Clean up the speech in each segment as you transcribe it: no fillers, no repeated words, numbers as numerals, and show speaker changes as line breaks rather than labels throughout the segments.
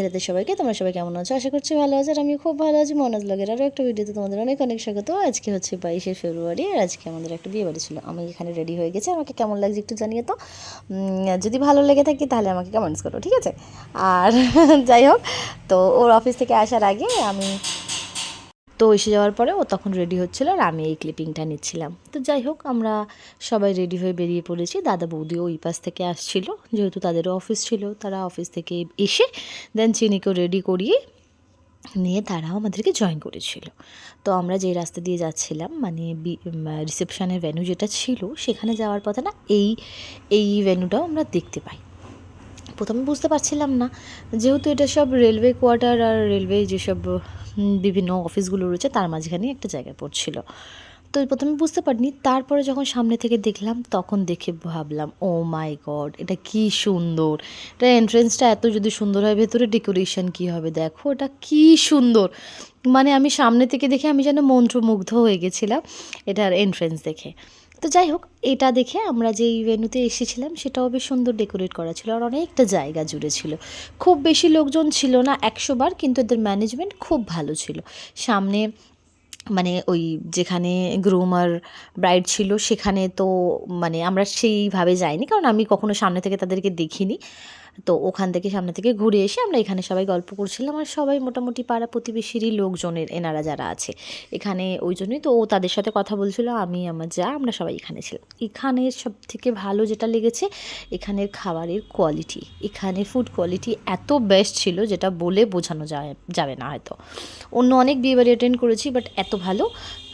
রাতে সবাইকে, তোমরা সবাই কেমন আছো? আশা করছি ভালো আছো। আর আমি খুব ভালো আছি। মনোজ ব্লগের আরও একটা ভিডিওতে তোমাদের অনেক অনেক স্বাগত। আজকে হচ্ছে 22শে ফেব্রুয়ারি, আর আজকে আমাদের একটা বিয়ে বাড়ি ছিল। আমি এখানে রেডি হয়ে গেছি। আমাকে কেমন লাগছে একটু জানিয়ে তো। যদি ভালো লেগে থাকে তাহলে আমাকে কমেন্টস করো, ঠিক আছে? আর যাই হোক, তো ওর অফিস থেকে আসার আগে আমি এসে যাওয়ার পরে ও তখন রেডি হচ্ছিলো, আর আমি এই ক্লিপিংটা নিচ্ছিলাম। তো যাই হোক, আমরা সবাই রেডি হয়ে বেরিয়ে পড়েছি। দাদা বৌদিও ওই পাশ থেকে আসছিল, যেহেতু তাদেরও অফিস ছিল। তারা অফিস থেকে এসে দেন চিনিকেও রেডি করিয়ে নিয়ে তারাও আমাদেরকে জয়েন করেছিল। তো আমরা যে রাস্তা দিয়ে যাচ্ছিলাম, মানে রিসেপশনের ভেন্যু যেটা ছিল সেখানে যাওয়ার পথে না এই ভেন্যুটাও আমরা দেখতে পাই। প্রথমে বুঝতে পারছিলাম না, যেহেতু এটা সব রেলওয়ে কোয়ার্টার আর রেলওয়ে যেসব বিভিন্ন অফিসগুলো রয়েছে তার মাঝখানে একটা জায়গায় পড়ছিল। তো প্রথমে বুঝতে পারিনি, তারপরে যখন সামনে থেকে দেখলাম তখন দেখে ভাবলাম, ও মাই গড, এটা কি সুন্দর! এটা এন্ট্রেন্সটা এত যদি সুন্দর হয়, ভেতরে ডেকোরেশন কী হবে দেখো, এটা কি সুন্দর! মানে আমি সামনে থেকে দেখে আমি যেন মন্ত্রমুগ্ধ হয়ে গেছিলাম এটার এন্ট্রেন্স দেখে। তো যাই হোক, এটা দেখে আমরা যেই ভেন্যুতে এসেছিলাম সেটাও বেশ সুন্দর ডেকোরেট করা ছিল, আর অনেকটা জায়গা জুড়ে ছিল। খুব বেশি লোকজন ছিল না, 100 বার, কিন্তু এদের ম্যানেজমেন্ট খুব ভালো ছিল। সামনে মানে ওই যেখানে গ্রুম আর ব্রাইড ছিল সেখানে তো মানে আমরা সেইভাবে যাইনি, কারণ আমি কখনো সামনে থেকে তাদেরকে দেখিনি। তো ওখান থেকে সামনে থেকে ঘুরে এসে আমরা এখানে সবাই গল্প করছিলাম, আর সবাই মোটামুটি পাড়া প্রতিবেশীরই লোকজনের এনারা যারা আছে এখানে, ওই জন্যই তো ও তাদের সাথে কথা বলছিল। আমি আমার যা আমরা সবাই এখানে ছিলাম। এখানের সব থেকে ভালো যেটা লেগেছে, এখানের খাবারের কোয়ালিটি, এখানের ফুড কোয়ালিটি এত বেস্ট ছিল যেটা বলে বোঝানো যাবে না হয়তো। অন্য অনেক বিয়েবাড়ি অ্যাটেন্ড করেছি, বাট এত ভালো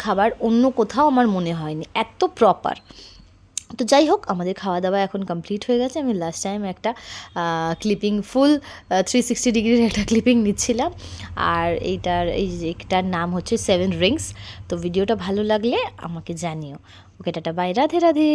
খাবার অন্য কোথাও আমার মনে হয়নি, এত প্রপার। তো যাই হোক, আমাদের খাওয়া দাওয়া এখন কমপ্লিট হয়ে গেছে। আমি লাস্ট টাইম একটা ক্লিপিং ফুল 360 ডিগ্রির একটা ক্লিপিং নিচ্ছিলাম, আর এইটার নাম হচ্ছে 7 রিংস। তো ভিডিওটা ভালো লাগলে আমাকে জানিও। ওকে, টাটা, বাই, রাধে রাধে।